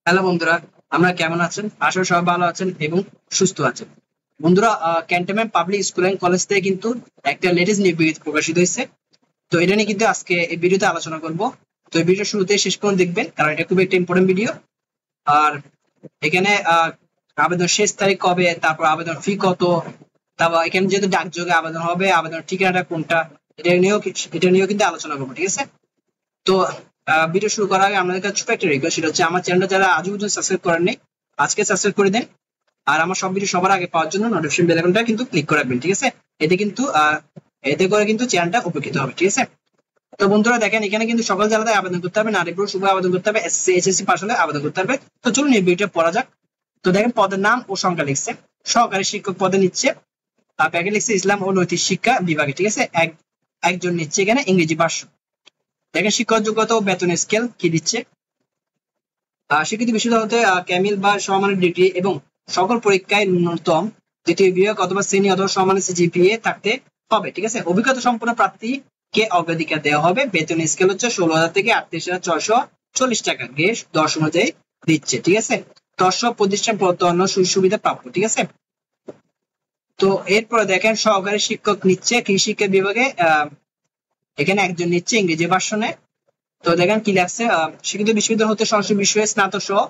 Hello বন্ধুরা, আমরা কেমন আছেন? আশা করি সবাই ভালো আছেন এবং সুস্থ আছেন। বন্ধুরা, cantonment public school and college থেকে কিন্তু একটা লেটেস্ট নিয়োগ বিজ্ঞপ্তি প্রকাশিত হয়েছে। তো এটা নিয়ে কিন্তু আজকে এই ভিডিওতে আলোচনা করব। তো এই ভিডিও শুরুতে শেষ পর্যন্ত দেখবেন, কারণ এটা খুব একটা ইম্পর্টেন্ট ভিডিও। আর এখানে আবেদন শেষ তারিখ কবে, তারপর আবেদন ফি কত, তারপর এখানে যেহেতু ডাকযোগে আবেদন হবে, আবেদন ঠিকানাটা কোনটা, এটা নিয়েও কিন্তু আলোচনা করবো, ঠিক আছে? তো ভিডিও শুরু করার আগে আমাদের কাছে ছোট একটা রিকোয়েস্ট, সেটা হচ্ছে আমার চ্যানেলটা যারা আজও পর্যন্ত সাবস্ক্রাইব করেননি, আজকে সাবস্ক্রাইব করে দেন। আর আমার সব ভিডিও সবার আগে পাওয়ার জন্য নোটিফিকেশন বেল আইকনটা কিন্তু ক্লিক করে রাখবেন, ঠিক আছে? এতে করে কিন্তু চ্যানেলটা উপকৃত হবে, ঠিক আছে? তো বন্ধুরা দেখেন, এখানে কিন্তু সকল জেলাতে আবেদন করতে হবে, নারী পুরুষ উভয় আবেদন করতে হবে, এসএসসি এইচএসসি পাস হলে আবেদন করতে হবে। তো চলুন এই ভিডিওটা পড়া যাক। তো দেখেন, পদের নাম ও সংখ্যা লিখছে। সহকারী শিক্ষক পদে নিচ্ছে, প্যাকেট লিখছে ইসলাম ও নৈতিক শিক্ষা বিভাগে, ঠিক আছে? একজন নিচ্ছে এখানে ইংরেজি ভাষ্য। দেখেন, শিক্ষক যোগ্যতা ও বেতন স্কেল কি দিচ্ছে। স্বীকৃতি বিশ্ববিদ্যালয় হতে ক্যামিল বা সমমানের ডিগ্রি এবং সকল পরীক্ষায় ন্যূনতম দ্বিতীয় বিভাগ অথবা শ্রেণী অথবা সমমানের সিজিপিএ থাকতে হবে, ঠিক আছে? অভিজ্ঞতা সম্পন্ন প্রার্থীকে অগ্রাধিকার দেওয়া হবে। বেতন স্কেল হচ্ছে 16,000 থেকে 38,640 টাকা, গ্রেড 10 অনুযায়ী দিচ্ছে, ঠিক আছে? দর্শক প্রতিষ্ঠান অন্য সুযোগ সুবিধা প্রাপ্য, ঠিক আছে? তো এরপরে দেখেন, সহকারী শিক্ষক নিচ্ছে কৃষি শিক্ষা বিভাগে, এখানে একজন নিচ্ছে ইংরেজি ভার্সনে। তো দেখেন কি লাগছে, শিক্ষিত বিশ্ববিদ্যালয় হতে সরাসরি বিষয়ে স্নাতক সহ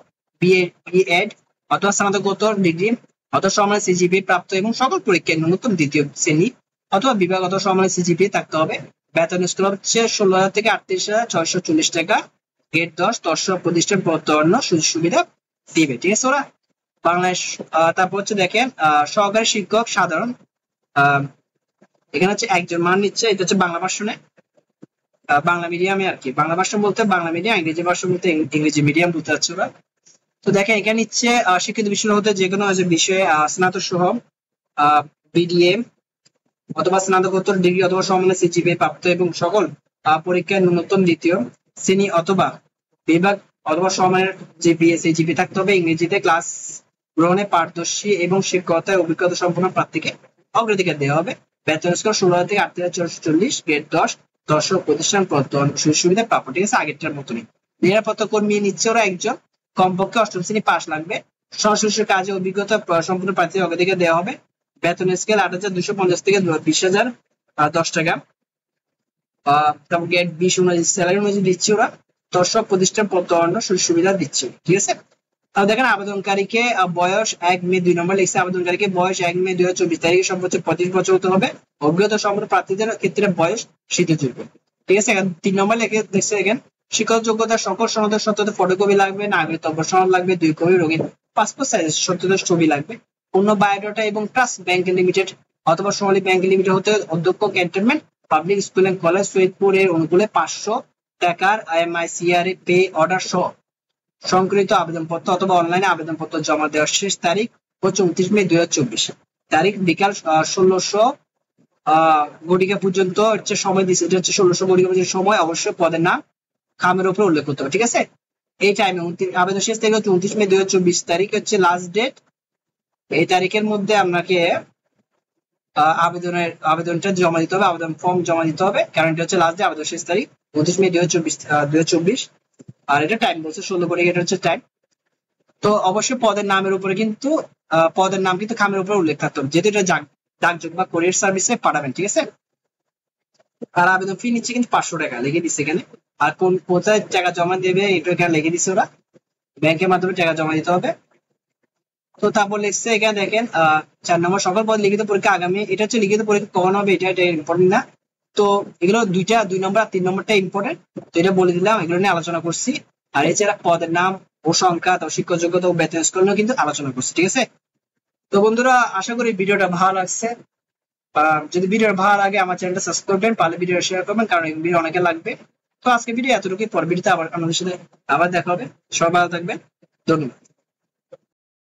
বিএড অথবা স্নাতকোত্তর ডিগ্রি অথবা সমানের সিজিপি প্রাপ্ত এবং সকল পরীক্ষায় ন্যূনতম দ্বিতীয় শ্রেণী অথবা বিভাগ অথবা সমানের সিজিপি থাকতে হবে। বেতন স্কেল হচ্ছে 16,000 থেকে 38,640 টাকা, গ্রেড 10, দর্শক প্রতিষ্ঠান অন্য সুযোগ সুবিধা দিবে, ঠিক আছে ওরা বাংলাদেশ। তারপর হচ্ছে দেখেন, সহকারী শিক্ষক সাধারণ, এখানে হচ্ছে একজন মান নিচ্ছে, এটা হচ্ছে বাংলা ভার্সনে, বাংলা মিডিয়ামে আর কি। বাংলা ভাষা বলতে বাংলা মিডিয়াম, ইংরেজি ভাষা বলতে ইংরেজি মিডিয়াম বলতে চাচ্ছে ওরা। তো দেখেন, এখানে নিচ্ছে শিক্ষিত বিশ্ববিদ্যালয় হতে যে কোনো বিষয়ে স্নাতক সহ বিডিএম অথবা স্নাতকোত্তর ডিগ্রি অথবা সমমানের সিজিপিএ প্রাপ্ত এবং সকল পরীক্ষায় ন্যূনতম দ্বিতীয় শ্রেণী অথবা বিভাগ অথবা সমমানের যে বিএসসিজিপি থাকতে হবে। ইংরেজিতে ক্লাস গ্রহণে পারদর্শী এবং শিক্ষকতায় অভিজ্ঞতা সম্পন্ন প্রার্থীকে অগ্রাধিকার দেওয়া হবে। বেতন স্কেল 16,000 থেকে 38,640, গ্রেড 10, দর্শক প্রতিষ্ঠান সুযোগ সুবিধা প্রাপ্য, ঠিক আছে? আগেরটার মতনই। নিরাপত্তা কর্মী নিচ্ছে ওরা একজন, কমপক্ষে 8ম শ্রেণী পাস লাগবে। সরাসরি কাজে অভিজ্ঞতা সম্পূর্ণ প্রার্থীর অগ্রাধিকার দেওয়া হবে। বেতন স্কেল 8,250 থেকে 20,010 টাকা। তারপর গ্রেড 20 অনুযায়ী স্যালারি অনুযায়ী দিচ্ছে ওরা। দর্শক প্রতিষ্ঠান অন্য সুযোগ সুবিধা দিচ্ছে, ঠিক আছে? দেখেন, আবেদনকারীকে বয়স 1 মে 2 নম্বর লিখছে, আবেদনকারীকে বয়স 1 মে 2024 তারিখে সর্বোচ্চ 25 বছর হতে হবে। অভিজ্ঞতা সম্পন্ন প্রার্থীদের ক্ষেত্রে বয়স শিথিলযোগ্য, ঠিক আছে? 3 নম্বর লিখে দেখছে, এখানে শিক্ষক যোগ্যতা সকল সনদের সত্যতা ফটোকপি লাগবে, নাগরিকত্ব সনদ লাগবে 2 কপি, রঙিন পাসপোর্ট সাইজ সত্যতা ছবি লাগবে, পূর্ণ বায়োডাটা এবং ট্রাস্ট ব্যাংক লিমিটেড অথবা সোনালী ব্যাংক লিমিটেড হতে অধ্যক্ষ cantonment public school and college Saidpur এর অনুকূলে 500 টাকার IMICR পে অর্ডার সহ সংকলিত আবেদনপত্র অথবা অনলাইনে আবেদনপত্র জমা দেওয়ার শেষ তারিখ হচ্ছে 29 মে 2024 তারিখ বিকাল 1600 ঘটিকা পর্যন্ত হচ্ছে সময় দিচ্ছে। এটা হচ্ছে 1600 ঘটিকা পর্যন্ত সময়। অবশ্যই পদের নাম খামের উপর উল্লেখ করতে হবে, ঠিক আছে? এই টাইমে আবেদন শেষ তারিখ হচ্ছে 29 মে 2024 তারিখ হচ্ছে লাস্ট ডেট। এই তারিখের মধ্যে আপনাকে আবেদনটা জমা দিতে হবে, আবেদন ফর্ম জমা দিতে হবে, কারণ এটা হচ্ছে লাস্ট ডে, আবেদন শেষ তারিখ 29 মে 2024। আর এটা টাইম বলছে 16 ঘটিকা, এটা হচ্ছে টাইম। তো অবশ্যই পদের নামের উপরে কিন্তু পদের নাম কিন্তু খামের উপরে উল্লেখ থাকতে হবে, যেহেতু এটা ডাকযোগ বা কোরিয়ার সার্ভিসে পাঠাবেন, ঠিক আছে? আর আবেদন ফি নিচ্ছে কিন্তু 500 টাকা লিখে দিচ্ছে এখানে। আর কোথায় টাকা জমা দেবে এটা এখানে লিখে দিচ্ছে ওরা, ব্যাংকের মাধ্যমে টাকা জমা দিতে হবে। তো তারপর লিখছে এখানে দেখেন, 4 নম্বর সকল পদ লিখিত পরীক্ষা আগামী, এটা হচ্ছে লিখিত পরীক্ষা কখন হবে এটা ইম্পর্টেন্ট না। তো এগুলো 2 নম্বর আর 3 নম্বরটা ইম্পর্টেন্ট, তো এটা বলে দিলাম, এগুলো নিয়ে আলোচনা করছি। আর এছাড়া পদের নাম ও সংখ্যা, তো শিক্ষক যোগ্যতা ও বেতন স্কেল নিয়ে কিন্তু আলোচনা করছি, ঠিক আছে? তো বন্ধুরা, আশা করি ভিডিওটা ভালো লাগছে। যদি ভিডিওটা ভালো লাগে আমার চ্যানেলটা সাবস্ক্রাইব করবেন, পারলে ভিডিও শেয়ার করবেন, কারণ এই ভিডিও অনেকে লাগবে। তো আজকে ভিডিও এতটুকুই, পর ভিডিওতে আবার আমাদের সাথে আবার দেখা হবে। সবাই ভালো থাকবেন, ধন্যবাদ।